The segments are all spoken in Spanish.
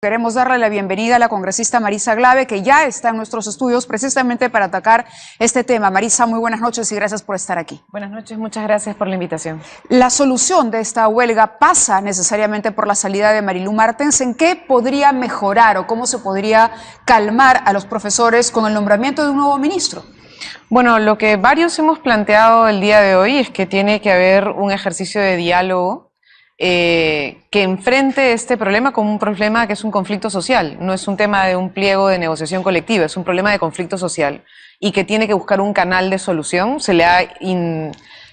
Queremos darle la bienvenida a la congresista Marisa Glave, que ya está en nuestros estudios precisamente para atacar este tema. Marisa, muy buenas noches y gracias por estar aquí. Buenas noches, muchas gracias por la invitación. La solución de esta huelga pasa necesariamente por la salida de Marilu Martens. ¿En qué podría mejorar o cómo se podría calmar a los profesores con el nombramiento de un nuevo ministro? Bueno, lo que varios hemos planteado el día de hoy es que tiene que haber un ejercicio de diálogo que enfrente este problema como un problema que es un conflicto social, no es un tema de un pliego de negociación colectiva, es un problema de conflicto social y que tiene que buscar un canal de solución. Se le ha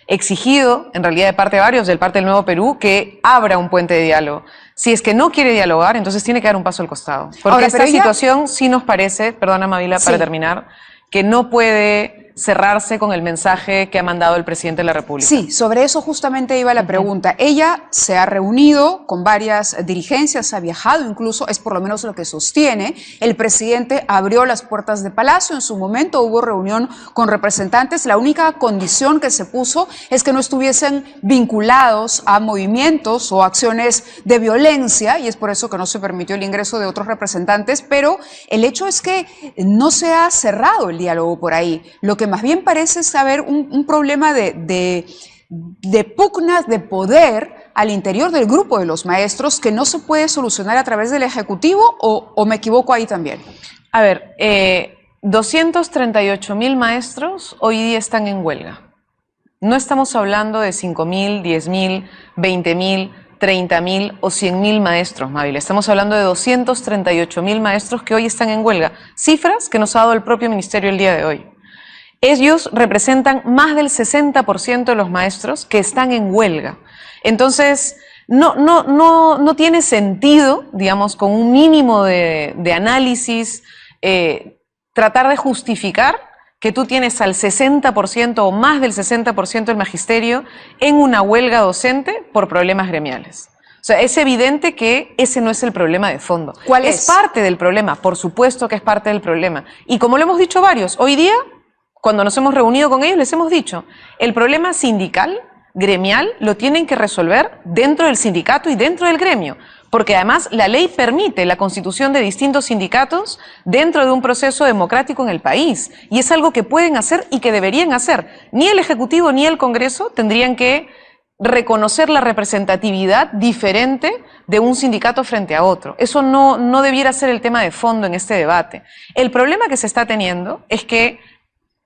exigido, en realidad de parte de varios, de parte del Nuevo Perú, que abra un puente de diálogo. Si es que no quiere dialogar, entonces tiene que dar un paso al costado. Porque ahora, esta situación sí nos parece, perdona Mavila, para terminar, que no puede cerrarse con el mensaje que ha mandado el presidente de la República. Sí, sobre eso justamente iba la pregunta. Ella se ha reunido con varias dirigencias, ha viajado incluso, es por lo menos lo que sostiene. El presidente abrió las puertas de Palacio, en su momento hubo reunión con representantes. La única condición que se puso es que no estuviesen vinculados a movimientos o acciones de violencia, y es por eso que no se permitió el ingreso de otros representantes, pero el hecho es que no se ha cerrado el diálogo por ahí. Lo que más bien parece haber un problema de pugnas de poder al interior del grupo de los maestros que no se puede solucionar a través del Ejecutivo, o me equivoco ahí también. A ver, 238.000 maestros hoy día están en huelga. No estamos hablando de 5.000, 10.000, 20.000, 30.000 o 100.000 maestros, Mávila. Estamos hablando de 238.000 maestros que hoy están en huelga. Cifras que nos ha dado el propio ministerio el día de hoy. Ellos representan más del 60% de los maestros que están en huelga. Entonces, no tiene sentido, digamos, con un mínimo de análisis, tratar de justificar que tú tienes al 60% o más del 60% del magisterio en una huelga docente por problemas gremiales. O sea, es evidente que ese no es el problema de fondo. ¿Cuál es? Es parte del problema, por supuesto que es parte del problema. Y como lo hemos dicho varios, hoy día, cuando nos hemos reunido con ellos, les hemos dicho, el problema sindical, gremial, lo tienen que resolver dentro del sindicato y dentro del gremio, porque además la ley permite la constitución de distintos sindicatos dentro de un proceso democrático en el país, y es algo que pueden hacer y que deberían hacer. Ni el Ejecutivo ni el Congreso tendrían que reconocer la representatividad diferente de un sindicato frente a otro. Eso no debiera ser el tema de fondo en este debate. El problema que se está teniendo es que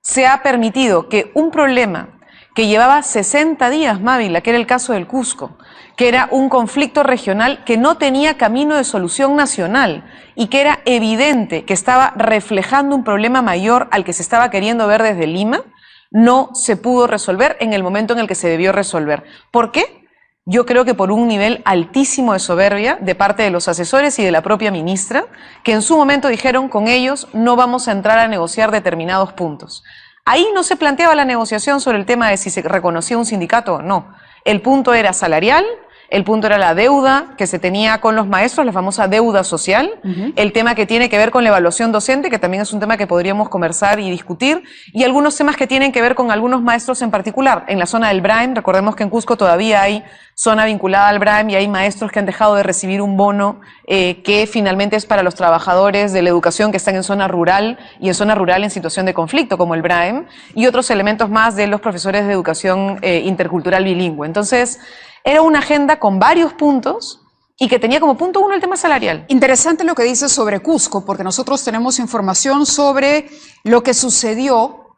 se ha permitido que un problema que llevaba 60 días, Mávila, que era el caso del Cusco, que era un conflicto regional que no tenía camino de solución nacional y que era evidente que estaba reflejando un problema mayor al que se estaba queriendo ver desde Lima, no se pudo resolver en el momento en el que se debió resolver. ¿Por qué? Yo creo que por un nivel altísimo de soberbia de parte de los asesores y de la propia ministra, que en su momento dijeron, con ellos no vamos a entrar a negociar determinados puntos. Ahí no se planteaba la negociación sobre el tema de si se reconocía un sindicato o no. El punto era salarial, el punto era la deuda que se tenía con los maestros, la famosa deuda social, el tema que tiene que ver con la evaluación docente, que también es un tema que podríamos conversar y discutir, y algunos temas que tienen que ver con algunos maestros en particular. En la zona del BRAEM, recordemos que en Cusco todavía hay zona vinculada al BRAEM y hay maestros que han dejado de recibir un bono que finalmente es para los trabajadores de la educación que están en zona rural y en zona rural en situación de conflicto, como el BRAEM, y otros elementos más de los profesores de educación intercultural bilingüe. Entonces, era una agenda con varios puntos y que tenía como punto uno el tema salarial. Interesante lo que dices sobre Cusco, porque nosotros tenemos información sobre lo que sucedió,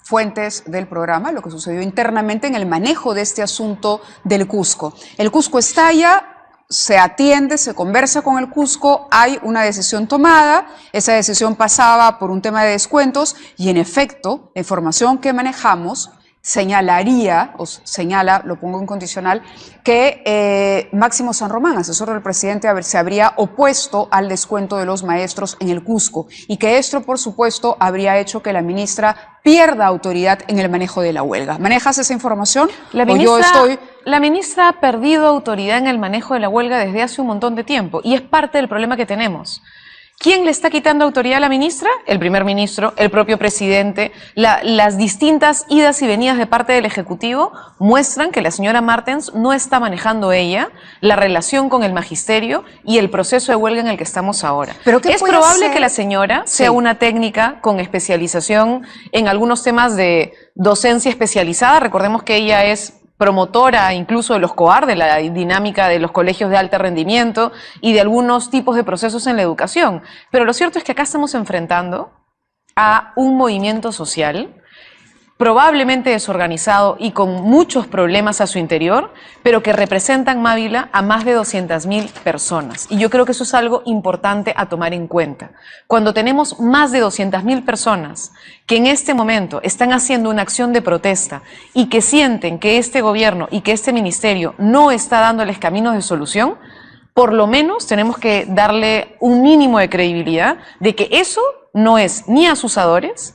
fuentes del programa, lo que sucedió internamente en el manejo de este asunto del Cusco. El Cusco estalla, se atiende, se conversa con el Cusco, hay una decisión tomada, esa decisión pasaba por un tema de descuentos y en efecto, la información que manejamos señalaría, o señala, lo pongo en condicional, que Máximo San Román, asesor del presidente, se habría opuesto al descuento de los maestros en el Cusco y que esto, por supuesto, habría hecho que la ministra pierda autoridad en el manejo de la huelga. ¿Manejas esa información? La ministra ha perdido autoridad en el manejo de la huelga desde hace un montón de tiempo y es parte del problema que tenemos. ¿Quién le está quitando autoridad a la ministra? El primer ministro, el propio presidente. Las distintas idas y venidas de parte del Ejecutivo muestran que la señora Martens no está manejando ella la relación con el magisterio y el proceso de huelga en el que estamos ahora. ¿Pero qué es puede probable hacer? que la señora sea Sí. una técnica con especialización en algunos temas de docencia especializada. Recordemos que ella es promotora incluso de los COAR, de la dinámica de los colegios de alto rendimiento y de algunos tipos de procesos en la educación. Pero lo cierto es que acá estamos enfrentando a un movimiento social probablemente desorganizado y con muchos problemas a su interior, pero que representan, Mávila, a más de 200.000 personas. Y yo creo que eso es algo importante a tomar en cuenta. Cuando tenemos más de 200.000 personas que en este momento están haciendo una acción de protesta y que sienten que este gobierno y que este ministerio no está dándoles caminos de solución, por lo menos tenemos que darle un mínimo de credibilidad de que eso no es ni asusadores,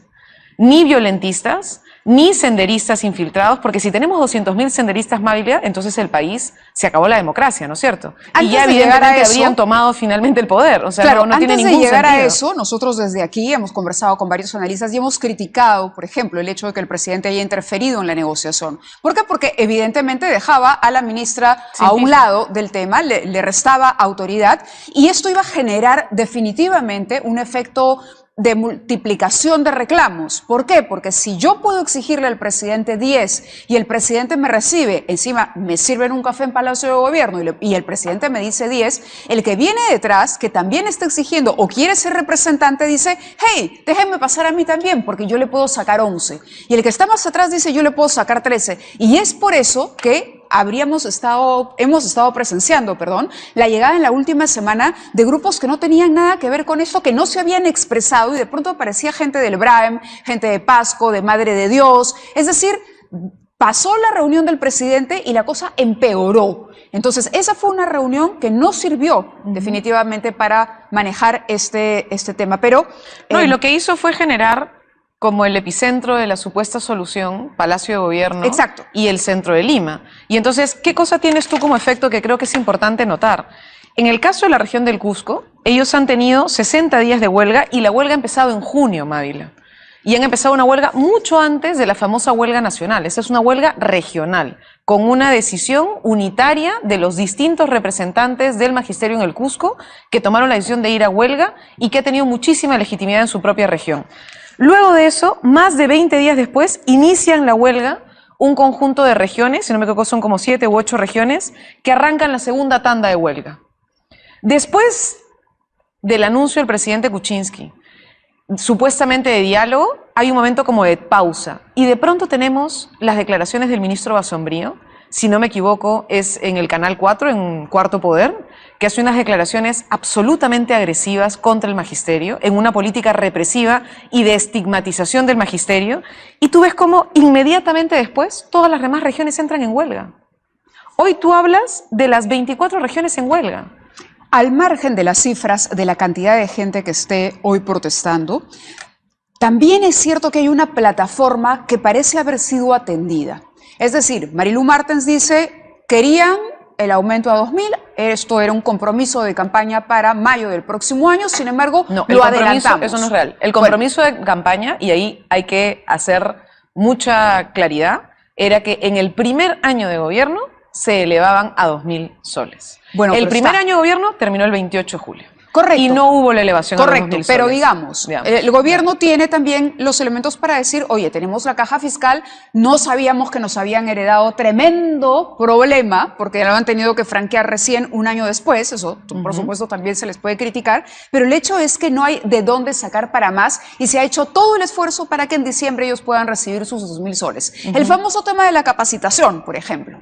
ni violentistas, ni senderistas infiltrados, porque si tenemos 200.000 senderistas, Mávila, entonces el país se acabó la democracia, ¿no es cierto? Antes y ya de llegar a evidentemente eso, habrían tomado finalmente el poder, o sea, Claro, no tiene antes ningún de llegar sentido. a eso, nosotros desde aquí hemos conversado con varios analistas y hemos criticado, por ejemplo, el hecho de que el presidente haya interferido en la negociación. ¿Por qué? Porque evidentemente dejaba a la ministra Sin a un piso. lado del tema, le restaba autoridad y esto iba a generar definitivamente un efecto de multiplicación de reclamos. ¿Por qué? Porque si yo puedo exigirle al presidente 10 y el presidente me recibe, encima me sirven un café en Palacio de Gobierno y el presidente me dice 10, el que viene detrás, que también está exigiendo o quiere ser representante, dice, hey, déjenme pasar a mí también, porque yo le puedo sacar 11. Y el que está más atrás dice, yo le puedo sacar 13. Y es por eso que hemos estado presenciando, la llegada en la última semana de grupos que no tenían nada que ver con esto, que no se habían expresado y de pronto aparecía gente del BRAEM, gente de Pasco, de Madre de Dios, es decir, pasó la reunión del presidente y la cosa empeoró. Entonces, esa fue una reunión que no sirvió definitivamente para manejar este tema, pero... No, y lo que hizo fue generar como el epicentro de la supuesta solución, Palacio de Gobierno. Exacto. Y el centro de Lima. Y entonces, ¿qué cosa tienes tú como efecto que creo que es importante notar? En el caso de la región del Cusco, ellos han tenido 60 días de huelga y la huelga ha empezado en junio, Mávila. Y han empezado una huelga mucho antes de la famosa huelga nacional. Esa es una huelga regional, con una decisión unitaria de los distintos representantes del magisterio en el Cusco que tomaron la decisión de ir a huelga y que ha tenido muchísima legitimidad en su propia región. Luego de eso, más de 20 días después, inician la huelga un conjunto de regiones, si no me equivoco son como 7 u 8 regiones, que arrancan la segunda tanda de huelga. Después del anuncio del presidente Kuczynski, supuestamente de diálogo, hay un momento como de pausa. Y de pronto tenemos las declaraciones del ministro Basombrío, si no me equivoco es en el Canal 4, en Cuarto Poder, que hace unas declaraciones absolutamente agresivas contra el magisterio, en una política represiva y de estigmatización del magisterio, y tú ves cómo inmediatamente después todas las demás regiones entran en huelga. Hoy tú hablas de las 24 regiones en huelga. Al margen de las cifras de la cantidad de gente que esté hoy protestando, también es cierto que hay una plataforma que parece haber sido atendida. Es decir, Marilu Martens dice, querían el aumento a 2.000, esto era un compromiso de campaña para mayo del próximo año, sin embargo, no, lo adelantamos. Eso no es real. El compromiso de campaña, y ahí hay que hacer mucha claridad, era que en el primer año de gobierno se elevaban a 2.000 soles. Bueno, el primer está. año de gobierno terminó el 28 de julio. Correcto. Y no hubo la elevación a los 2.000 Correcto, soles. pero digamos, el gobierno tiene también los elementos para decir, oye, tenemos la caja fiscal, no sabíamos que nos habían heredado tremendo problema, porque lo han tenido que franquear recién un año después, eso por supuesto también se les puede criticar, pero el hecho es que no hay de dónde sacar para más y se ha hecho todo el esfuerzo para que en diciembre ellos puedan recibir sus 2.000 soles. El famoso tema de la capacitación, por ejemplo,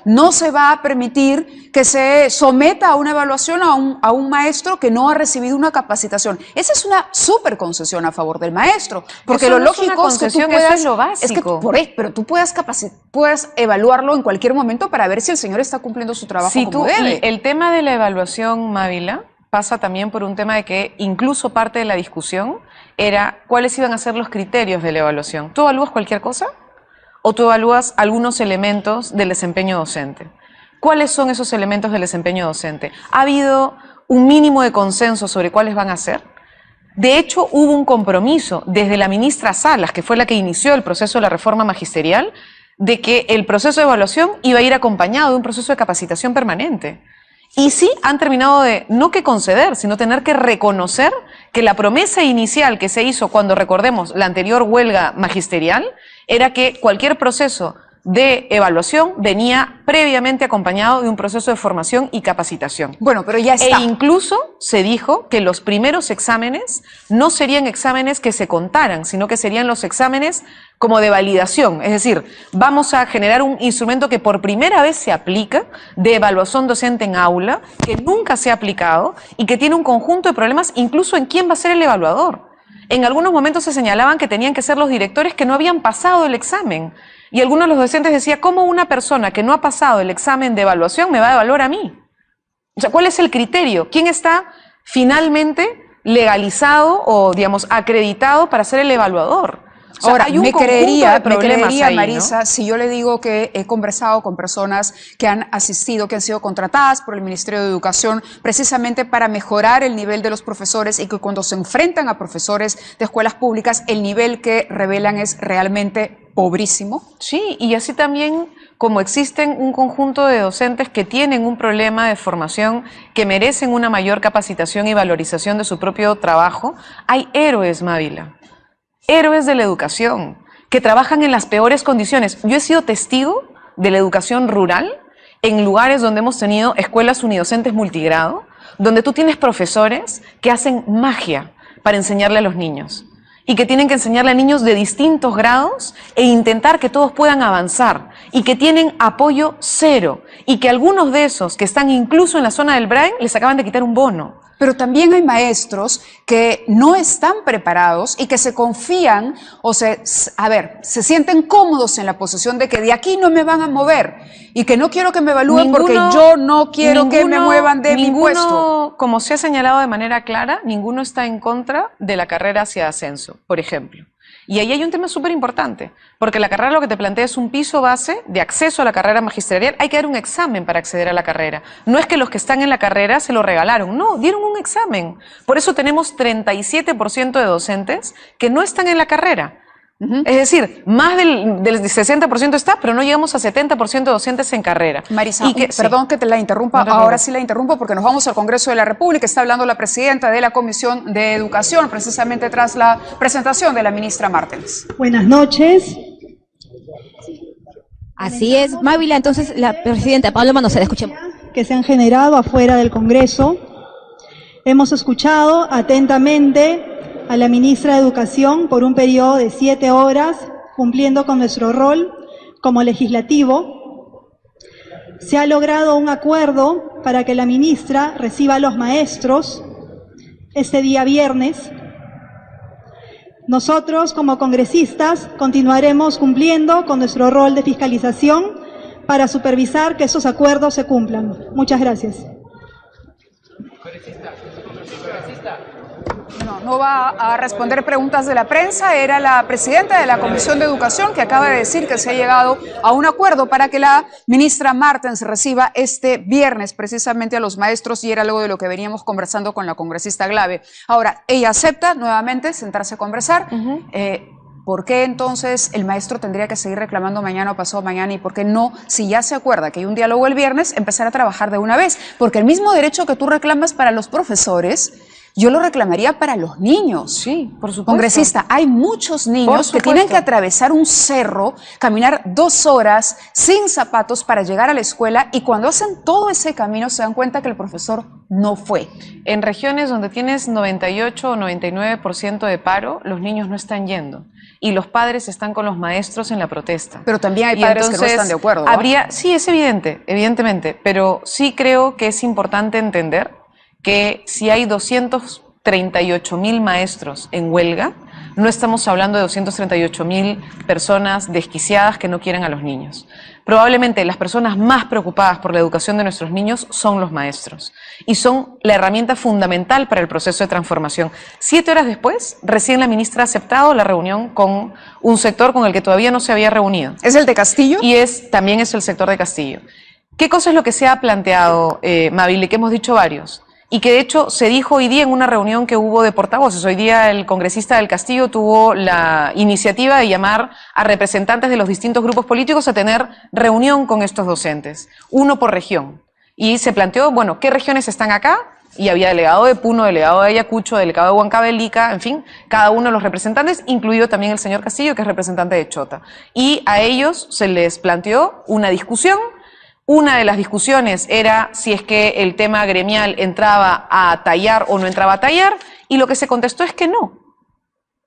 ¿no? Se va a permitir que se someta a una evaluación a un maestro que no ha recibido una capacitación. Esa es una súper concesión a favor del maestro, porque eso lo no es una lógico es que tú concesión, puedas, eso es lo básico. pero tú puedas evaluarlo en cualquier momento para ver si el señor está cumpliendo su trabajo como debe. Y el tema de la evaluación, Mávila, pasa también por un tema de que incluso parte de la discusión era cuáles iban a ser los criterios de la evaluación. ¿Tú evalúas cualquier cosa o tú evalúas algunos elementos del desempeño docente? ¿Cuáles son esos elementos del desempeño docente? Ha habido un mínimo de consenso sobre cuáles van a ser. De hecho, hubo un compromiso desde la ministra Salas, que fue la que inició el proceso de la reforma magisterial, de que el proceso de evaluación iba a ir acompañado de un proceso de capacitación permanente. Y sí han terminado de, no que conceder, sino tener que reconocer que la promesa inicial que se hizo cuando, recordemos, la anterior huelga magisterial, era que cualquier proceso de evaluación venía previamente acompañado de un proceso de formación y capacitación. Bueno, pero ya está. E incluso se dijo que los primeros exámenes no serían exámenes que se contaran, sino que serían los exámenes como de validación. Es decir, vamos a generar un instrumento que por primera vez se aplica de evaluación docente en aula, que nunca se ha aplicado y que tiene un conjunto de problemas incluso en quién va a ser el evaluador. En algunos momentos se señalaban que tenían que ser los directores que no habían pasado el examen. Y algunos de los docentes decían, ¿cómo una persona que no ha pasado el examen de evaluación me va a evaluar a mí? O sea, ¿cuál es el criterio? ¿Quién está finalmente legalizado o, digamos, acreditado para ser el evaluador? O sea, ahora, hay un me conjunto creería, de problemas ahí, Marisa, ¿no? si yo le digo que he conversado con personas que han asistido, que han sido contratadas por el Ministerio de Educación precisamente para mejorar el nivel de los profesores y que cuando se enfrentan a profesores de escuelas públicas, el nivel que revelan es realmente pobrísimo. Sí, y así también como existen un conjunto de docentes que tienen un problema de formación, que merecen una mayor capacitación y valorización de su propio trabajo, hay héroes, Mávila. Héroes de la educación, que trabajan en las peores condiciones. Yo he sido testigo de la educación rural en lugares donde hemos tenido escuelas unidocentes multigrado, donde tú tienes profesores que hacen magia para enseñarle a los niños y que tienen que enseñarle a niños de distintos grados e intentar que todos puedan avanzar y que tienen apoyo cero y que algunos de esos que están incluso en la zona del Brain les acaban de quitar un bono. Pero también hay maestros que no están preparados y que se confían o se sienten cómodos en la posición de que de aquí no me van a mover y que no quiero que me evalúen porque yo no quiero que me muevan de mi puesto. Como se ha señalado de manera clara, ninguno está en contra de la carrera hacia ascenso, por ejemplo. Y ahí hay un tema súper importante, porque la carrera lo que te plantea es un piso base de acceso a la carrera magisterial. Hay que dar un examen para acceder a la carrera. No es que los que están en la carrera se lo regalaron, no, dieron un examen. Por eso tenemos 37% de docentes que no están en la carrera. Es decir, más del 60% está, pero no llegamos a 70% de docentes en carrera. Marisa, perdón que te la interrumpa, ahora sí la interrumpo porque nos vamos al Congreso de la República. Está hablando la presidenta de la Comisión de Educación, precisamente tras la presentación de la ministra Martens. Buenas noches. Así es, Mávila, entonces la presidenta Paloma no se la escuchemos. Que se han generado afuera del Congreso. Hemos escuchado atentamente a la ministra de Educación por un periodo de 7 horas, cumpliendo con nuestro rol como legislativo. Se ha logrado un acuerdo para que la ministra reciba a los maestros este día viernes. Nosotros, como congresistas, continuaremos cumpliendo con nuestro rol de fiscalización para supervisar que esos acuerdos se cumplan. Muchas gracias. No va a responder preguntas de la prensa. Era la presidenta de la Comisión de Educación que acaba de decir que se ha llegado a un acuerdo para que la ministra Martens reciba este viernes precisamente a los maestros, y era algo de lo que veníamos conversando con la congresista Glave. Ahora, ella acepta nuevamente sentarse a conversar. ¿Por qué entonces el maestro tendría que seguir reclamando mañana o pasado mañana? ¿Y por qué no, si ya se acuerda que hay un diálogo el viernes, empezar a trabajar de una vez? Porque el mismo derecho que tú reclamas para los profesores, yo lo reclamaría para los niños. Sí, por supuesto. Congresista, hay muchos niños que tienen que atravesar un cerro, caminar 2 horas sin zapatos para llegar a la escuela, y cuando hacen todo ese camino se dan cuenta que el profesor no fue. En regiones donde tienes 98 o 99% de paro, los niños no están yendo y los padres están con los maestros en la protesta. Pero también hay padres que no están de acuerdo, ¿no? Sí, es evidente, evidentemente, pero sí creo que es importante entender que si hay 238.000 maestros en huelga, no estamos hablando de 238.000 personas desquiciadas que no quieren a los niños. Probablemente las personas más preocupadas por la educación de nuestros niños son los maestros y son la herramienta fundamental para el proceso de transformación. 7 horas después, recién la ministra ha aceptado la reunión con un sector con el que todavía no se había reunido. ¿Es el de Castillo? Y también es el sector de Castillo. ¿Qué cosa es lo que se ha planteado, Mávila, y que hemos dicho varios? y que de hecho se dijo hoy día en una reunión que hubo de portavoces. Hoy día el congresista del Castillo tuvo la iniciativa de llamar a representantes de los distintos grupos políticos a tener reunión con estos docentes, uno por región. Y se planteó, bueno, ¿qué regiones están acá? Y había delegado de Puno, delegado de Ayacucho, delegado de Huancavelica, en fin, cada uno de los representantes, incluido también el señor Castillo, que es representante de Chota. Y a ellos se les planteó una discusión. Una de las discusiones era si es que el tema gremial entraba a tallar o no entraba a tallar, y lo que se contestó es que no.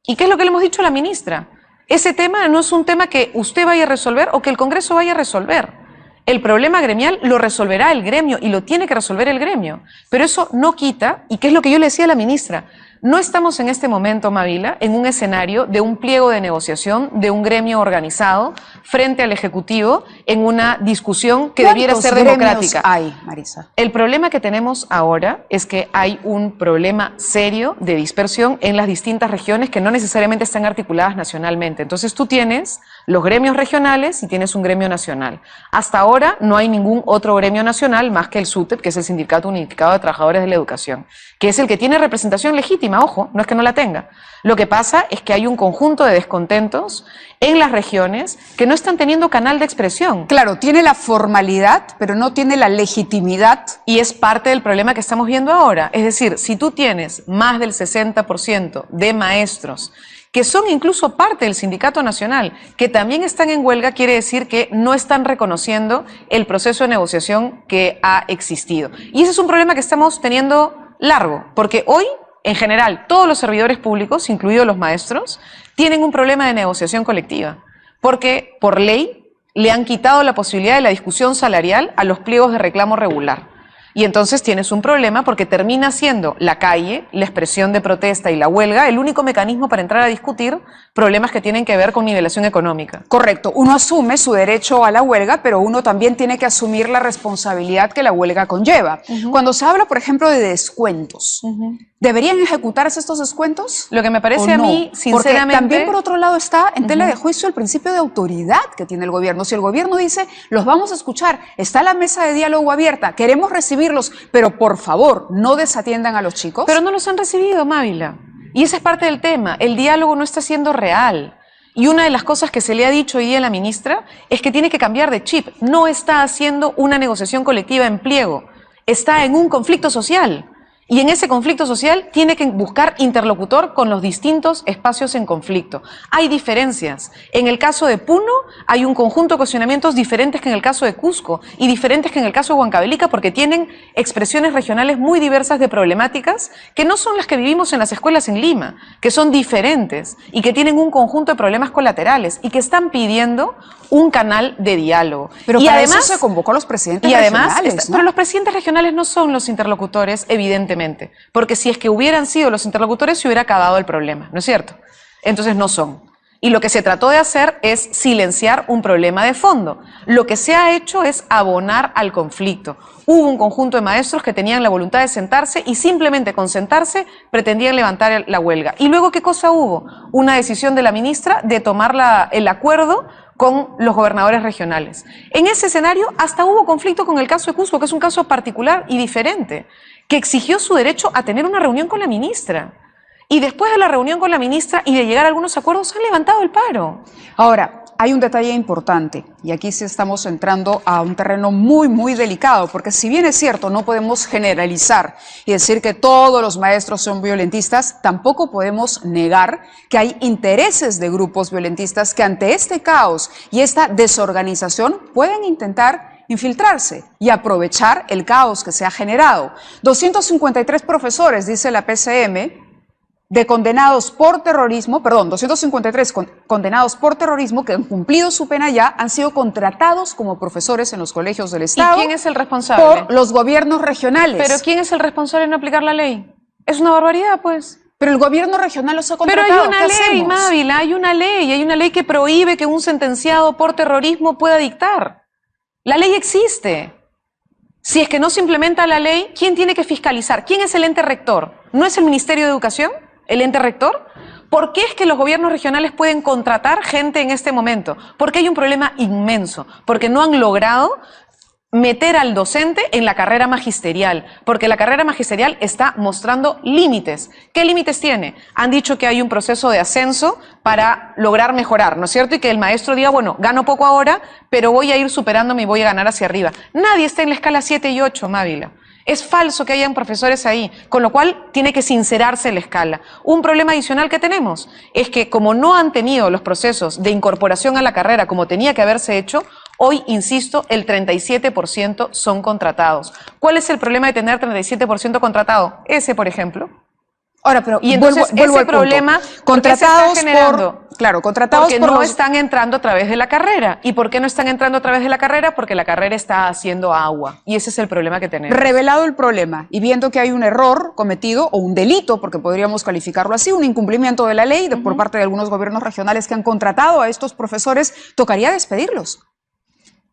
¿Y qué es lo que le hemos dicho a la ministra? Ese tema no es un tema que usted vaya a resolver o que el Congreso vaya a resolver. El problema gremial lo resolverá el gremio y lo tiene que resolver el gremio. Pero eso no quita, y qué es lo que yo le decía a la ministra, no estamos en este momento, Mávila, en un escenario de un pliego de negociación de un gremio organizado frente al Ejecutivo en una discusión que debiera ser democrática. Hay, Marisa? El problema que tenemos ahora es que hay un problema serio de dispersión en las distintas regiones que no necesariamente están articuladas nacionalmente. Entonces tú tienes los gremios regionales y tienes un gremio nacional. Hasta ahora no hay ningún otro gremio nacional más que el SUTEP, que es el Sindicato Unificado de Trabajadores de la Educación, que es el que tiene representación legítima, ojo, no es que no la tenga. Lo que pasa es que hay un conjunto de descontentos en las regiones que no están teniendo canal de expresión. Claro, tiene la formalidad, pero no tiene la legitimidad. Y es parte del problema que estamos viendo ahora. Es decir, si tú tienes más del 60% de maestros que son incluso parte del Sindicato Nacional, que también están en huelga, quiere decir que no están reconociendo el proceso de negociación que ha existido. Y ese es un problema que estamos teniendo largo, porque hoy, en general, todos los servidores públicos, incluidos los maestros, tienen un problema de negociación colectiva, porque por ley le han quitado la posibilidad de la discusión salarial a los pliegos de reclamo regular. Y entonces tienes un problema porque termina siendo la calle, la expresión de protesta y la huelga el único mecanismo para entrar a discutir problemas que tienen que ver con nivelación económica. Correcto, uno asume su derecho a la huelga, pero uno también tiene que asumir la responsabilidad que la huelga conlleva. Cuando se habla, por ejemplo, de descuentos, ¿deberían ejecutarse estos descuentos? Lo que me parece a mí, sinceramente... Porque también, por otro lado, está en tela de juicio el principio de autoridad que tiene el gobierno. Si el gobierno dice, los vamos a escuchar, está la mesa de diálogo abierta, queremos recibirlos, pero por favor, no desatiendan a los chicos. Pero no los han recibido, Mávila. Y ese es parte del tema. El diálogo no está siendo real. Y una de las cosas que se le ha dicho hoy día a la ministra es que tiene que cambiar de chip. No está haciendo una negociación colectiva en pliego. Está en un conflicto social. Y en ese conflicto social tiene que buscar interlocutor con los distintos espacios en conflicto. Hay diferencias. En el caso de Puno hay un conjunto de cuestionamientos diferentes que en el caso de Cusco y diferentes que en el caso de Huancavelica porque tienen expresiones regionales muy diversas de problemáticas que no son las que vivimos en las escuelas en Lima, que son diferentes y que tienen un conjunto de problemas colaterales y que están pidiendo un canal de diálogo. Pero y para además eso se convocó a los presidentes regionales, ¿no? Pero los presidentes regionales no son los interlocutores, evidentemente. Porque si es que hubieran sido los interlocutores, se hubiera acabado el problema, ¿no es cierto? Entonces no son. Y lo que se trató de hacer es silenciar un problema de fondo. Lo que se ha hecho es abonar al conflicto. Hubo un conjunto de maestros que tenían la voluntad de sentarse y simplemente con sentarse pretendían levantar la huelga. ¿Y luego qué cosa hubo? Una decisión de la ministra de tomar el acuerdo con los gobernadores regionales. En ese escenario hasta hubo conflicto con el caso de Cusco, que es un caso particular y diferente, que exigió su derecho a tener una reunión con la ministra. Y después de la reunión con la ministra y de llegar a algunos acuerdos, han levantado el paro. Ahora, hay un detalle importante, y aquí sí estamos entrando a un terreno muy, muy delicado, porque si bien es cierto, no podemos generalizar y decir que todos los maestros son violentistas, tampoco podemos negar que hay intereses de grupos violentistas que ante este caos y esta desorganización pueden intentar infiltrarse y aprovechar el caos que se ha generado. 253 profesores, dice la PCM, de condenados por terrorismo, 253 condenados por terrorismo que han cumplido su pena ya, han sido contratados como profesores en los colegios del Estado. ¿Y quién es el responsable? Por los gobiernos regionales. ¿Pero quién es el responsable de no aplicar la ley? Es una barbaridad, pues. Pero el gobierno regional los ha contratado. Pero hay una ley, Mávila, hay una ley que prohíbe que un sentenciado por terrorismo pueda dictar. La ley existe. Si es que no se implementa la ley, ¿quién tiene que fiscalizar? ¿Quién es el ente rector? ¿No es el Ministerio de Educación? ¿El ente rector? ¿Por qué es que los gobiernos regionales pueden contratar gente en este momento? Porque hay un problema inmenso, porque no han logrado meter al docente en la carrera magisterial, porque la carrera magisterial está mostrando límites. ¿Qué límites tiene? Han dicho que hay un proceso de ascenso para lograr mejorar, ¿no es cierto? Y que el maestro diga, bueno, gano poco ahora, pero voy a ir superándome y voy a ganar hacia arriba. Nadie está en la escala 7 y 8, Mávila. Es falso que hayan profesores ahí, con lo cual tiene que sincerarse la escala. Un problema adicional que tenemos es que como no han tenido los procesos de incorporación a la carrera como tenía que haberse hecho, hoy, insisto, el 37% son contratados. ¿Cuál es el problema de tener 37% contratado? Ese, por ejemplo. Ahora, pero Y entonces vuelvo ese al punto. problema, Contratados ¿por qué se está generando? contratados porque por no los... están entrando a través de la carrera. ¿Y por qué no están entrando a través de la carrera? Porque la carrera está haciendo agua. Y ese es el problema que tenemos. Revelado el problema y viendo que hay un error cometido o un delito, porque podríamos calificarlo así, un incumplimiento de la ley por parte de algunos gobiernos regionales que han contratado a estos profesores, tocaría despedirlos.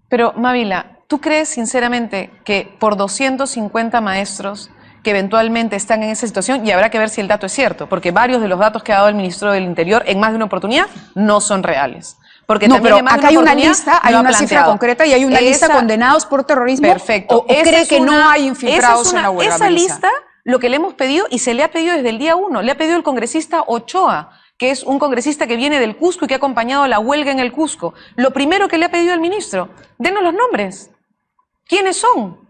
Pero, Mávila, ¿tú crees sinceramente que por 250 maestros que eventualmente están en esa situación, y habrá que ver si el dato es cierto, porque varios de los datos que ha dado el ministro del Interior en más de una oportunidad no son reales? Porque No, también pero en más de acá hay una oportunidad lista, hay lo ha una cifra planteado. concreta y hay una lista condenados por terrorismo. Perfecto. ¿O cree que no hay infiltrados esa es en la huelga, Esa Melissa? lista, lo que le hemos pedido, y se le ha pedido desde el día 1, le ha pedido el congresista Ochoa, que es un congresista que viene del Cusco y que ha acompañado la huelga en el Cusco. Lo primero que le ha pedido al ministro, denos los nombres. ¿Quiénes son?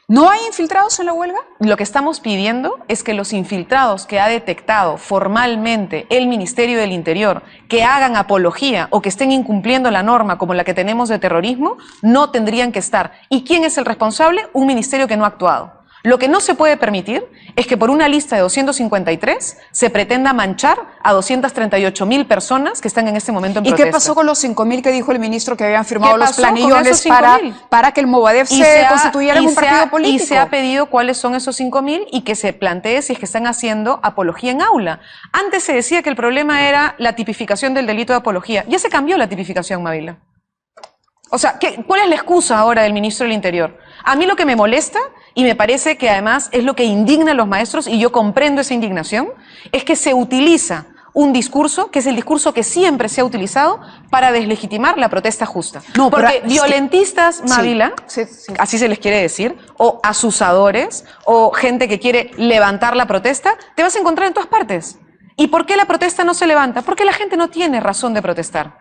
¿No hay infiltrados en la huelga? Lo que estamos pidiendo es que los infiltrados que ha detectado formalmente el Ministerio del Interior, que hagan apología o que estén incumpliendo la norma como la que tenemos de terrorismo, no tendrían que estar. ¿Y quién es el responsable? Un ministerio que no ha actuado. Lo que no se puede permitir es que por una lista de 253 se pretenda manchar a 238.000 personas que están en este momento en protesta. ¿Y qué pasó con los 5.000 que dijo el ministro que habían firmado los pasó con planillones esos 5.000? para que el Movadef se constituyera en un partido político? Y se ha pedido cuáles son esos 5.000 y que se plantee si es que están haciendo apología en aula. Antes se decía que el problema era la tipificación del delito de apología. Ya se cambió la tipificación, Mávila. O sea, ¿cuál es la excusa ahora del ministro del Interior? A mí lo que me molesta, y me parece que además es lo que indigna a los maestros, y yo comprendo esa indignación, es que se utiliza un discurso, que es el discurso que siempre se ha utilizado para deslegitimar la protesta justa. No, porque violentistas, Mávila, sí. así se les quiere decir, o asusadores, o gente que quiere levantar la protesta, te vas a encontrar en todas partes. ¿Y por qué la protesta no se levanta? Porque la gente no tiene razón de protestar.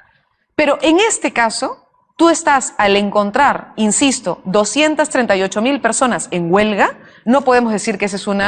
Pero en este caso, tú estás, al encontrar, insisto, 238.000 personas en huelga, no podemos decir que ese es un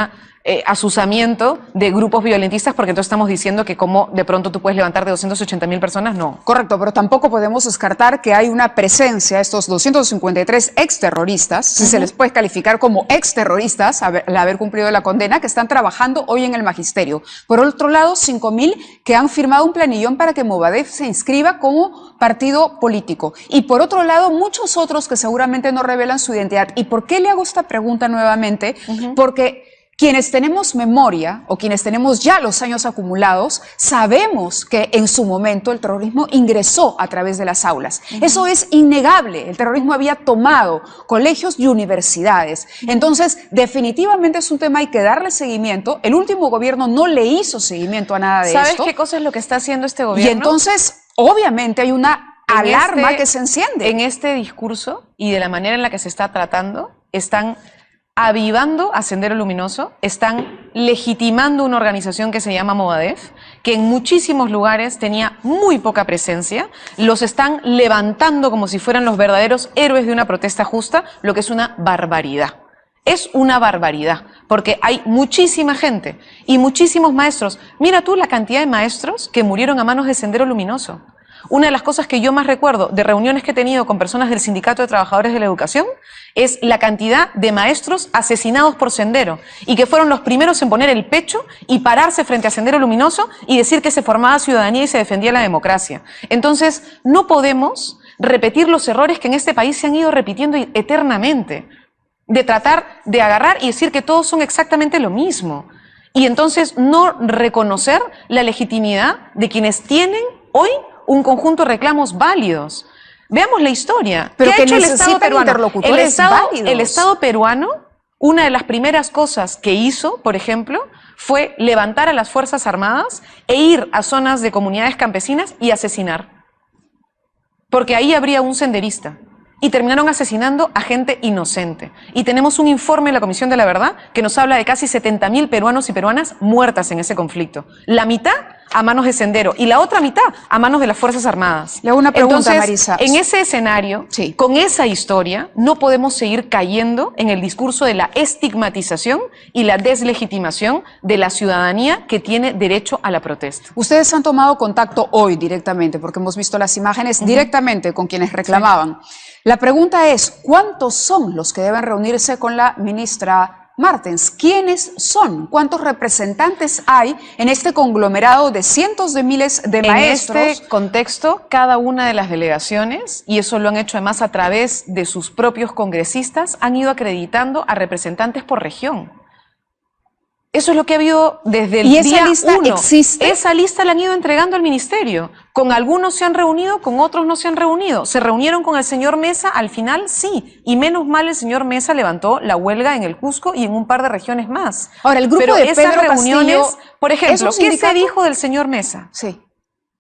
asusamiento de grupos violentistas, porque entonces estamos diciendo que como de pronto tú puedes levantar de 280.000 personas, no. Correcto, pero tampoco podemos descartar que hay una presencia, estos 253 exterroristas, si se les puede calificar como exterroristas, al haber cumplido la condena, que están trabajando hoy en el magisterio. Por otro lado, 5.000 que han firmado un planillón para que Movadef se inscriba como partido político. Y por otro lado, muchos otros que seguramente no revelan su identidad. ¿Y por qué le hago esta pregunta nuevamente? Porque quienes tenemos memoria o quienes tenemos ya los años acumulados, sabemos que en su momento el terrorismo ingresó a través de las aulas. Eso es innegable. El terrorismo había tomado colegios y universidades. Entonces, definitivamente es un tema, hay que darle seguimiento. El último gobierno no le hizo seguimiento a nada de esto. ¿Sabes qué cosa es lo que está haciendo este gobierno? Y entonces, obviamente hay una alarma que se enciende. En este discurso y de la manera en la que se está tratando, están avivando a Sendero Luminoso, están legitimando una organización que se llama Movadef, que en muchísimos lugares tenía muy poca presencia, los están levantando como si fueran los verdaderos héroes de una protesta justa, lo que es una barbaridad. Es una barbaridad, porque hay muchísima gente y muchísimos maestros. Mira tú la cantidad de maestros que murieron a manos de Sendero Luminoso. Una de las cosas que yo más recuerdo de reuniones que he tenido con personas del Sindicato de Trabajadores de la Educación es la cantidad de maestros asesinados por Sendero y que fueron los primeros en poner el pecho y pararse frente a Sendero Luminoso y decir que se formaba ciudadanía y se defendía la democracia. Entonces, no podemos repetir los errores que en este país se han ido repitiendo eternamente, de tratar de agarrar y decir que todos son exactamente lo mismo. Y entonces no reconocer la legitimidad de quienes tienen hoy un conjunto de reclamos válidos. Veamos la historia. Pero ¿Qué ha que hecho el Estado peruano? interlocutores válidos. El Estado peruano, una de las primeras cosas que hizo, por ejemplo, fue levantar a las Fuerzas Armadas e ir a zonas de comunidades campesinas y asesinar. Porque ahí habría un senderista. y terminaron asesinando a gente inocente. Y tenemos un informe de la Comisión de la Verdad que nos habla de casi 70.000 peruanos y peruanas muertas en ese conflicto. La mitad a manos de Sendero y la otra mitad a manos de las Fuerzas Armadas. Le hago una pregunta, Entonces, Marisa. en ese escenario, Sí. con esa historia, no podemos seguir cayendo en el discurso de la estigmatización y la deslegitimación de la ciudadanía que tiene derecho a la protesta. Ustedes han tomado contacto hoy directamente, porque hemos visto las imágenes directamente con quienes reclamaban. La pregunta es, ¿cuántos son los que deben reunirse con la ministra Martens? ¿Quiénes son? ¿Cuántos representantes hay en este conglomerado de cientos de miles de maestros? En este contexto, cada una de las delegaciones, y eso lo han hecho además a través de sus propios congresistas, han ido acreditando a representantes por región. Eso es lo que ha habido desde el ¿Y esa día lista 1. existe? Esa lista la han ido entregando al ministerio. Con algunos se han reunido, con otros no se han reunido. ¿Se reunieron con el señor Mesa? Al final sí. Y menos mal el señor Mesa levantó la huelga en el Cusco y en un par de regiones más. Ahora, el grupo Pero de esas Pedro reuniones, Castillo, por ¿es ejemplo, un ¿qué se sindicato? dijo del señor Mesa? Sí.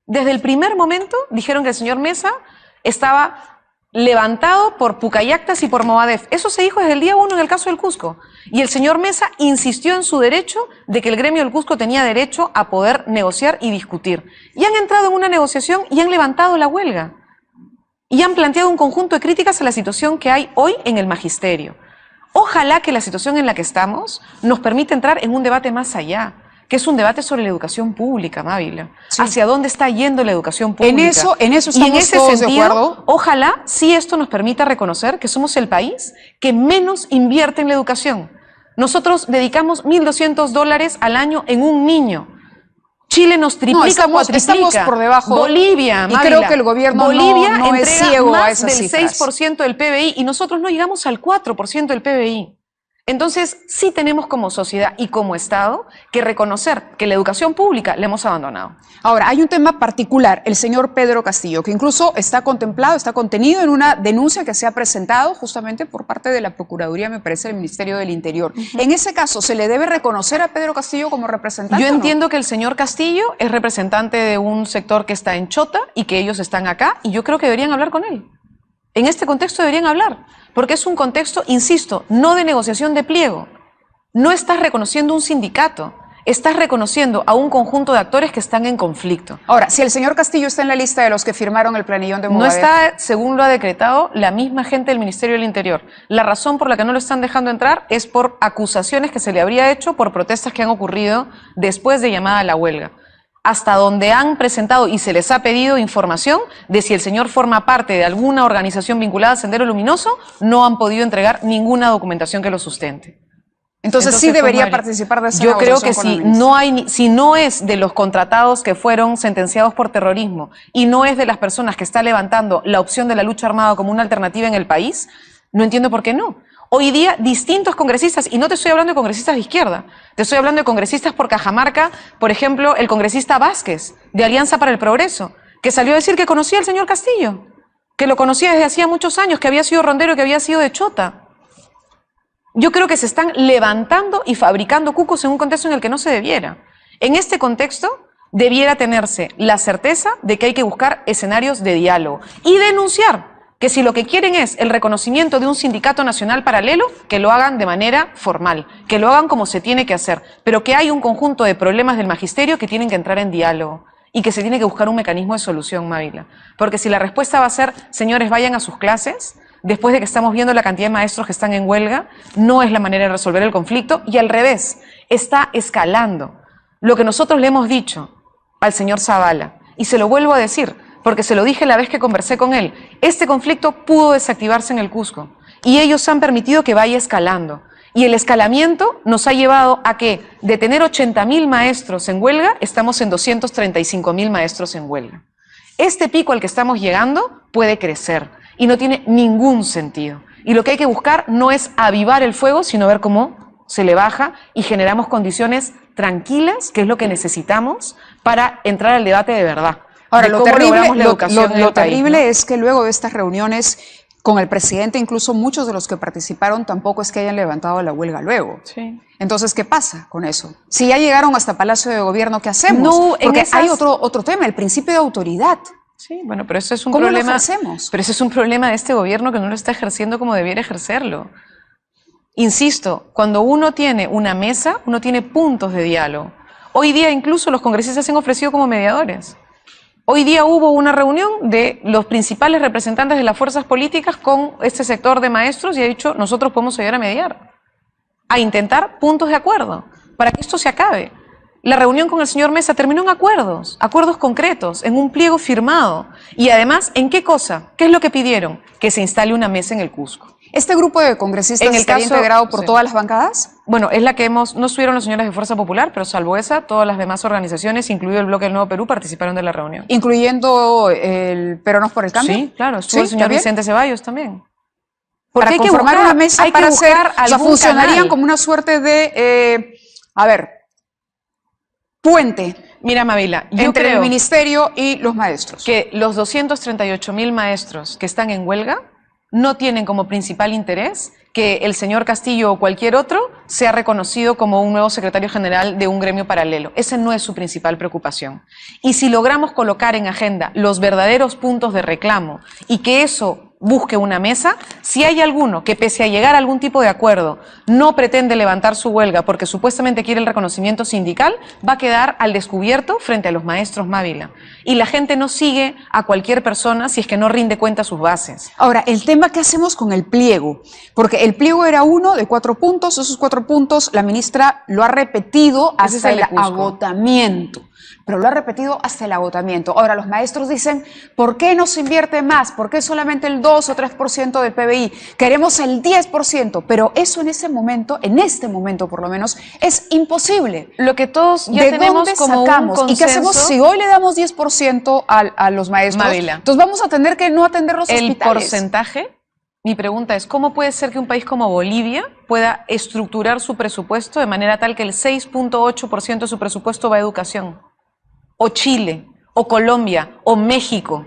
Desde el primer momento dijeron que el señor Mesa estaba levantado por Pucallactas y por Movadef. Eso se dijo desde el día 1 en el caso del Cusco. Y el señor Mesa insistió en su derecho de que el gremio del Cusco tenía derecho a poder negociar y discutir. Y han entrado en una negociación y han levantado la huelga. Y han planteado un conjunto de críticas a la situación que hay hoy en el magisterio. Ojalá que la situación en la que estamos nos permita entrar en un debate más allá, que es un debate sobre la educación pública, Mávila. Sí. ¿Hacia dónde está yendo la educación pública? En eso y en estamos ese todos de sentido, acuerdo. ojalá sí esto nos permita reconocer que somos el país que menos invierte en la educación. Nosotros dedicamos $1.200 al año en un niño. Chile nos triplica, cuatriplica. Estamos por debajo. Bolivia, y Mávila. creo que el gobierno Bolivia no es entrega ciego más a esas del cifras. 6% del PBI y nosotros no llegamos al 4% del PBI. Entonces, sí tenemos como sociedad y como Estado que reconocer que la educación pública la hemos abandonado. Ahora, hay un tema particular, el señor Pedro Castillo, que incluso está contemplado, está contenido en una denuncia que se ha presentado justamente por parte de la Procuraduría, me parece, del Ministerio del Interior. En ese caso, ¿se le debe reconocer a Pedro Castillo como representante? Yo o no? entiendo que el señor Castillo es representante de un sector que está en Chota y que ellos están acá, y yo creo que deberían hablar con él. En este contexto deberían hablar, porque es un contexto, insisto, no de negociación de pliego. No estás reconociendo un sindicato, estás reconociendo a un conjunto de actores que están en conflicto. Ahora, si el señor Castillo está en la lista de los que firmaron el planillón de No Movadef, está, según lo ha decretado, la misma gente del Ministerio del Interior. La razón por la que no lo están dejando entrar es por acusaciones que se le habría hecho por protestas que han ocurrido después de llamada a la huelga. Hasta donde han presentado y se les ha pedido información de si el señor forma parte de alguna organización vinculada a Sendero Luminoso, no han podido entregar ninguna documentación que lo sustente. entonces sí pues, debería Mario, participar de esa yo creo que negociación con si la ministra. no hay, si no es de los contratados que fueron sentenciados por terrorismo y no es de las personas que está levantando la opción de la lucha armada como una alternativa en el país, no entiendo por qué no. Hoy día distintos congresistas, y no te estoy hablando de congresistas de izquierda, te estoy hablando de congresistas por Cajamarca, por ejemplo, el congresista Vázquez, de Alianza para el Progreso, que salió a decir que conocía al señor Castillo, que lo conocía desde hacía muchos años, que había sido rondero, que había sido de Chota. Yo creo que se están levantando y fabricando cucos en un contexto en el que no se debiera. En este contexto debiera tenerse la certeza de que hay que buscar escenarios de diálogo y denunciar que si lo que quieren es el reconocimiento de un sindicato nacional paralelo, que lo hagan de manera formal, que lo hagan como se tiene que hacer, pero que hay un conjunto de problemas del magisterio que tienen que entrar en diálogo y que se tiene que buscar un mecanismo de solución, Mávila. Porque si la respuesta va a ser, señores, vayan a sus clases, después de que estamos viendo la cantidad de maestros que están en huelga, no es la manera de resolver el conflicto, y al revés, está escalando. Lo que nosotros le hemos dicho al señor Zavala, y se lo vuelvo a decir, porque se lo dije la vez que conversé con él, este conflicto pudo desactivarse en el Cusco y ellos han permitido que vaya escalando. Y el escalamiento nos ha llevado a que de tener 80.000 maestros en huelga, estamos en 235.000 maestros en huelga. Este pico al que estamos llegando puede crecer y no tiene ningún sentido. Y lo que hay que buscar no es avivar el fuego, sino ver cómo se le baja y generamos condiciones tranquilas, que es lo que necesitamos para entrar al debate de verdad. Ahora, de lo cómo terrible, logramos la educación en el país, terrible ¿no? es que luego de estas reuniones con el presidente, incluso muchos de los que participaron tampoco es que hayan levantado la huelga luego. Sí. Entonces, ¿qué pasa con eso? Si ya llegaron hasta Palacio de Gobierno, ¿qué hacemos? No, Porque en esas- hay otro tema, el principio de autoridad. Sí, bueno, pero eso es un ¿Cómo problema. lo ejercemos? Pero ese es un problema de este gobierno que no lo está ejerciendo como debiera ejercerlo. Insisto, cuando uno tiene una mesa, uno tiene puntos de diálogo. Hoy día incluso los congresistas se han ofrecido como mediadores. Hoy día hubo una reunión de los principales representantes de las fuerzas políticas con este sector de maestros y ha dicho, nosotros podemos ayudar a mediar, a intentar puntos de acuerdo para que esto se acabe. La reunión con el señor Mesa terminó en acuerdos concretos, en un pliego firmado. Y además, ¿en qué cosa? ¿Qué es lo que pidieron? Que se instale una mesa en el Cusco. ¿Este grupo de congresistas está integrado por todas las bancadas? Bueno, es la que no estuvieron los señores de Fuerza Popular, pero salvo esa, todas las demás organizaciones, incluido el Bloque del Nuevo Perú, participaron de la reunión. ¿Incluyendo el Peronos por el Cambio? Sí, claro, estuvo el señor Vicente Ceballos también. Porque para conformar una mesa para hacer, o sea, funcionarían como una suerte de, puente. Mira, Mavila, yo entre creo el ministerio y los maestros. Que los 238.000 maestros que están en huelga no tienen como principal interés que el señor Castillo o cualquier otro sea reconocido como un nuevo secretario general de un gremio paralelo. Esa no es su principal preocupación. Y si logramos colocar en agenda los verdaderos puntos de reclamo y que eso busque una mesa, si hay alguno que pese a llegar a algún tipo de acuerdo no pretende levantar su huelga porque supuestamente quiere el reconocimiento sindical, va a quedar al descubierto frente a los maestros Mávila. Y la gente no sigue a cualquier persona si es que no rinde cuenta a sus bases. Ahora, el tema que hacemos con el pliego, porque el pliego era uno de 4 puntos, esos 4 puntos la ministra lo ha repetido hasta el agotamiento. Pero lo ha repetido hasta el agotamiento. Ahora, los maestros dicen, ¿por qué no se invierte más? ¿Por qué solamente el 2 o 3% del PBI? Queremos el 10%, pero eso en este momento por lo menos, es imposible. Lo que todos ya tenemos como un consenso. ¿Y qué hacemos si hoy le damos 10% a los maestros? Mávila. Entonces vamos a tener que no atender los hospitales. El porcentaje, mi pregunta es, ¿cómo puede ser que un país como Bolivia pueda estructurar su presupuesto de manera tal que el 6.8% de su presupuesto va a educación? O Chile, o Colombia, o México.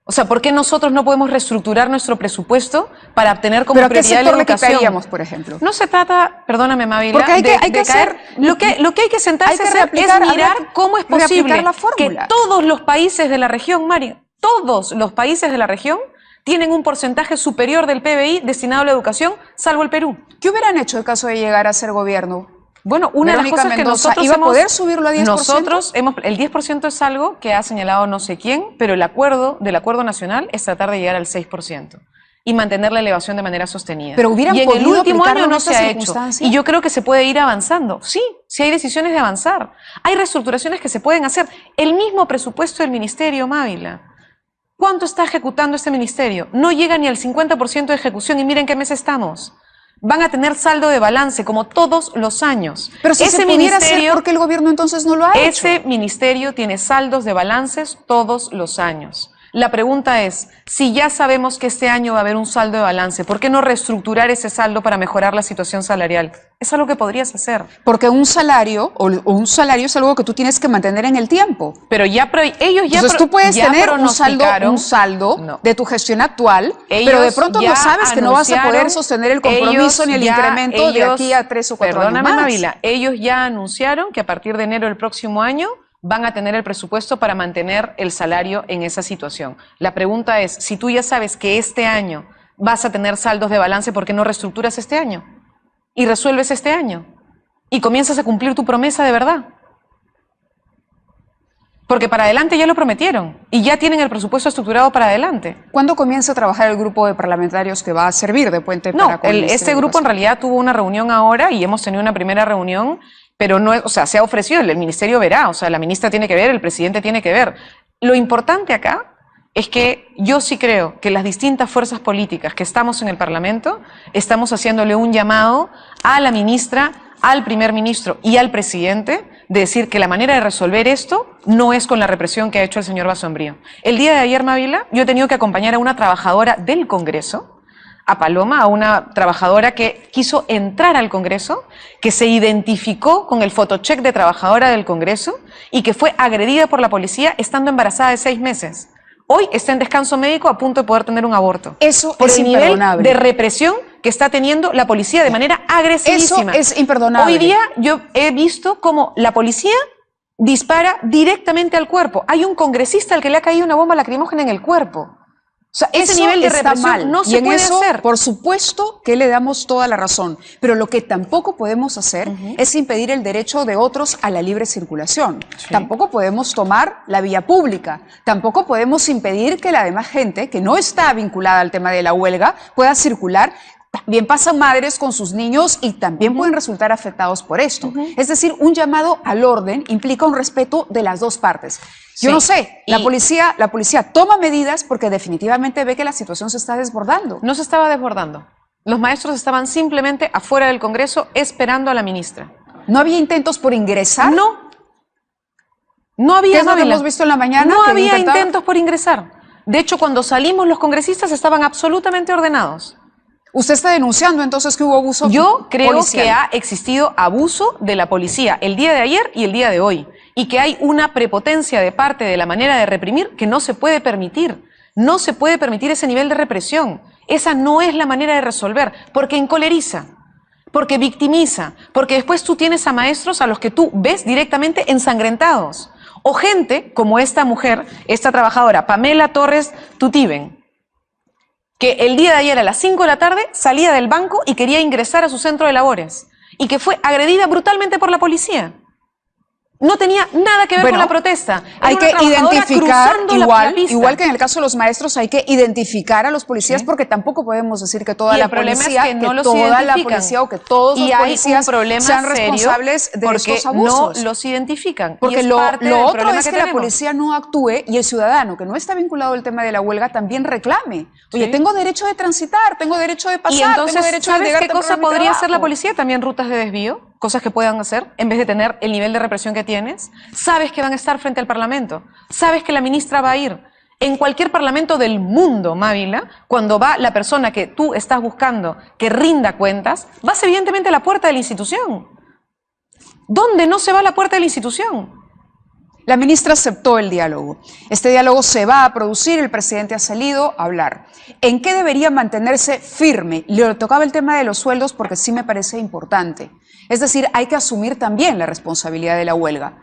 O sea, ¿por qué nosotros no podemos reestructurar nuestro presupuesto para obtener como prioridad la educación? ¿Qué quitaríamos, por ejemplo? No se trata, perdóname, Mávila, porque hay que hacer, lo que hay que sentarse a hacer es mirar cómo es posible que todos los países de la región, Mari, todos los países de la región tienen un porcentaje superior del PBI destinado a la educación, salvo el Perú. ¿Qué hubieran hecho en caso de llegar a ser gobierno? Bueno, una de las cosas que nosotros ¿iba a poder subirlo a 10%? Nosotros el 10% es algo que ha señalado no sé quién, pero el acuerdo nacional es tratar de llegar al 6% y mantener la elevación de manera sostenida. Pero hubieran y en el último año no se ha hecho. ¿Sí? Y yo creo que se puede ir avanzando. Sí, sí hay decisiones de avanzar. Hay reestructuraciones que se pueden hacer. El mismo presupuesto del Ministerio Mávila. ¿Cuánto está ejecutando este ministerio? No llega ni al 50% de ejecución y miren qué mes estamos. Van a tener saldo de balance como todos los años. Pero si se pudiera hacer, ¿por qué el gobierno entonces no lo ha hecho? Ese ministerio tiene saldos de balances todos los años. La pregunta es, si ya sabemos que este año va a haber un saldo de balance, ¿por qué no reestructurar ese saldo para mejorar la situación salarial? Es algo que podrías hacer. Porque un salario es algo que tú tienes que mantener en el tiempo. Pero ellos ya entonces tú puedes tener un saldo de tu gestión actual, pero de pronto no sabes que no vas a poder sostener el compromiso ni el incremento de aquí a 3 o 4 años más. Perdóname, Mávila, ellos ya anunciaron que a partir de enero del próximo año van a tener el presupuesto para mantener el salario en esa situación. La pregunta es, si tú ya sabes que este año vas a tener saldos de balance, ¿por qué no reestructuras este año? Y resuelves este año. Y comienzas a cumplir tu promesa de verdad. Porque para adelante ya lo prometieron y ya tienen el presupuesto estructurado para adelante. ¿Cuándo comienza a trabajar el grupo de parlamentarios que va a servir de puente para este grupo en realidad tuvo una reunión ahora y hemos tenido una primera reunión, pero no, o sea, se ha ofrecido, el ministerio verá, o sea, la ministra tiene que ver, el presidente tiene que ver. Lo importante acá es que yo sí creo que las distintas fuerzas políticas que estamos en el Parlamento estamos haciéndole un llamado a la ministra, al primer ministro y al presidente de decir que la manera de resolver esto no es con la represión que ha hecho el señor Basombrío. El día de ayer, Mávila, yo he tenido que acompañar a una trabajadora del Congreso, a Paloma, a una trabajadora que quiso entrar al Congreso, que se identificó con el photocheck de trabajadora del Congreso y que fue agredida por la policía estando embarazada de 6 meses. Hoy está en descanso médico a punto de poder tener un aborto. Eso por es el nivel de represión que está teniendo la policía de manera agresivísima. Eso es imperdonable. Hoy día yo he visto cómo la policía dispara directamente al cuerpo. Hay un congresista al que le ha caído una bomba lacrimógena en el cuerpo. O sea, ese Eso nivel de está represión mal. no Y se en puede eso, hacer. por supuesto que le damos toda la razón, pero lo que tampoco podemos hacer es impedir el derecho de otros a la libre circulación. Sí. Tampoco podemos tomar la vía pública, tampoco podemos impedir que la demás gente que no está vinculada al tema de la huelga pueda circular. También pasan madres con sus niños y también pueden resultar afectados por esto. Es decir, un llamado al orden implica un respeto de las dos partes. Yo Sí. no sé, la Y- policía toma medidas porque definitivamente ve que la situación se está desbordando. No se estaba desbordando. Los maestros estaban simplemente afuera del Congreso esperando a la ministra. ¿No había intentos por ingresar? No. No había, ¿Qué es lo que Mávila. hemos visto en la mañana? No que había intentaban? intentos por ingresar. De hecho, cuando salimos los congresistas estaban absolutamente ordenados. ¿Usted está denunciando entonces que hubo abuso Yo creo policial? que ha existido abuso de la policía el día de ayer y el día de hoy. Y que hay una prepotencia de parte de la manera de reprimir que no se puede permitir. No se puede permitir ese nivel de represión. Esa no es la manera de resolver, porque encoleriza, porque victimiza, porque después tú tienes a maestros a los que tú ves directamente ensangrentados. O gente como esta mujer, esta trabajadora, Pamela Torres Tutiben, que el día de ayer a las 5 de la tarde salía del banco y quería ingresar a su centro de labores y que fue agredida brutalmente por la policía. No tenía nada que ver con la protesta. Era Hay una que trabajadora identificar, cruzando la pista. igual que en el caso de los maestros, hay que identificar a los policías porque tampoco podemos decir que toda Y la el problema policía, es que no los toda la identifican. policía o que todos Y los hay policías un problema sean serio responsables de porque estos abusos. no los identifican. Y Porque es lo parte del otro problema es que la tenemos. policía no actúe y el ciudadano que no está vinculado al tema de la huelga también reclame. Oye, Sí. tengo derecho de transitar, tengo derecho de pasar, Y entonces, tengo derecho de ¿sabes llegar qué temprano cosa a mi podría hacer la trabajo? policía? También rutas de desvío, cosas que puedan hacer, en vez de tener el nivel de represión que tienes. Sabes que van a estar frente al Parlamento, sabes que la ministra va a ir. En cualquier parlamento del mundo, Mávila, cuando va la persona que tú estás buscando que rinda cuentas, vas evidentemente a la puerta de la institución. ¿Dónde no se va a la puerta de la institución? La ministra aceptó el diálogo. Este diálogo se va a producir, el presidente ha salido a hablar. ¿En qué debería mantenerse firme? Le tocaba el tema de los sueldos porque sí me parece importante. Es decir, hay que asumir también la responsabilidad de la huelga.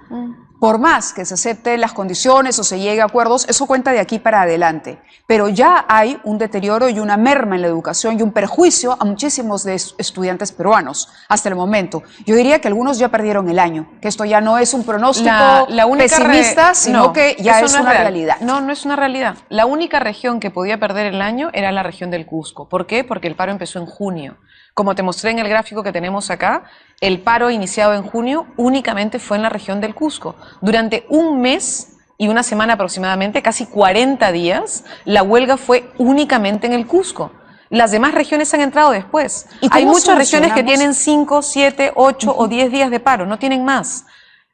Por más que se acepten las condiciones o se llegue a acuerdos, eso cuenta de aquí para adelante. Pero ya hay un deterioro y una merma en la educación y un perjuicio a muchísimos de estudiantes peruanos hasta el momento. Yo diría que algunos ya perdieron el año, que esto ya no es un pronóstico pesimista, sino que ya eso es no una real. realidad. No, no es una realidad. La única región que podía perder el año era la región del Cusco. ¿Por qué? Porque el paro empezó en junio. Como te mostré en el gráfico que tenemos acá, el paro iniciado en junio únicamente fue en la región del Cusco. Durante un mes y una semana aproximadamente, casi 40 días, la huelga fue únicamente en el Cusco. Las demás regiones han entrado después. ¿Y cómo Hay muchas regiones que solucionamos? tienen 5, 7, 8 o 10 días de paro, no tienen más.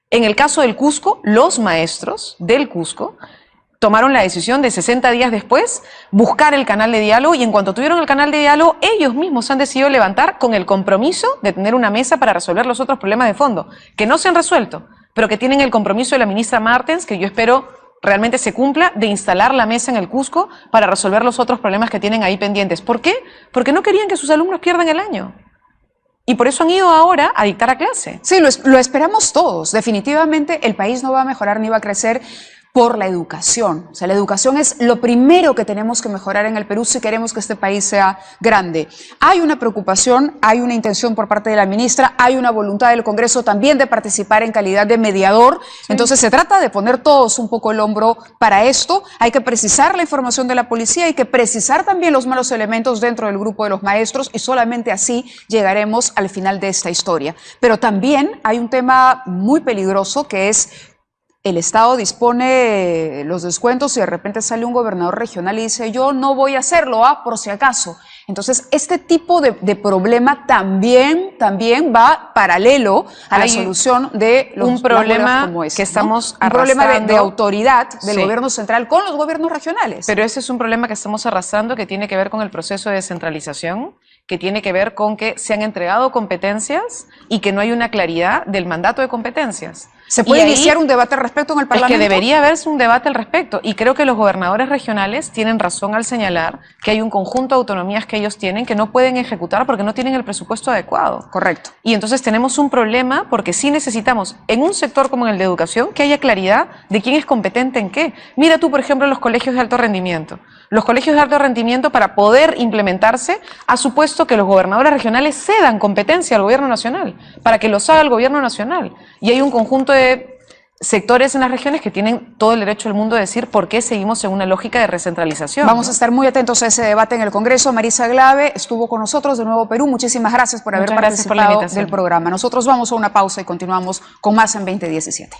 En el caso del Cusco, los maestros del Cusco tomaron la decisión de 60 días después buscar el canal de diálogo y en cuanto tuvieron el canal de diálogo, ellos mismos han decidido levantar con el compromiso de tener una mesa para resolver los otros problemas de fondo, que no se han resuelto, pero que tienen el compromiso de la ministra Martens, que yo espero realmente se cumpla, de instalar la mesa en el Cusco para resolver los otros problemas que tienen ahí pendientes. ¿Por qué? Porque no querían que sus alumnos pierdan el año. Y por eso han ido ahora a dictar a clase. Sí, lo esperamos todos. Definitivamente el país no va a mejorar ni va a crecer por la educación. O sea, la educación es lo primero que tenemos que mejorar en el Perú si queremos que este país sea grande. Hay una preocupación, hay una intención por parte de la ministra, hay una voluntad del Congreso también de participar en calidad de mediador. Entonces se trata de poner todos un poco el hombro para esto. Hay que precisar la información de la policía, hay que precisar también los malos elementos dentro del grupo de los maestros y solamente así llegaremos al final de esta historia. Pero también hay un tema muy peligroso que es el Estado dispone los descuentos y de repente sale un gobernador regional y dice yo no voy a hacerlo, por si acaso. Entonces este tipo de problema también va paralelo a la solución de un problema como este, que estamos un problema de arrastrando. autoridad del Sí. gobierno central con los gobiernos regionales. Pero ese es un problema que estamos arrastrando que tiene que ver con el proceso de descentralización, que tiene que ver con que se han entregado competencias y que no hay una claridad del mandato de competencias. ¿Se puede Y ahí iniciar un debate al respecto en el es Parlamento? que debería haberse un debate al respecto y creo que los gobernadores regionales tienen razón al señalar que hay un conjunto de autonomías que ellos tienen que no pueden ejecutar porque no tienen el presupuesto adecuado. Correcto. Y entonces tenemos un problema porque sí necesitamos, en un sector como en el de educación, que haya claridad de quién es competente en qué. Mira tú, por ejemplo, los colegios de alto rendimiento. Los colegios de alto rendimiento, para poder implementarse, ha supuesto que los gobernadores regionales cedan competencia al gobierno nacional, para que los haga el gobierno nacional. Y hay un conjunto de sectores en las regiones que tienen todo el derecho del mundo de decir por qué seguimos en una lógica de recentralización. Vamos a estar muy atentos a ese debate en el Congreso. Marisa Glave estuvo con nosotros de Nuevo Perú. Muchísimas gracias por haber participado del programa. Nosotros vamos a una pausa y continuamos con más en 2017.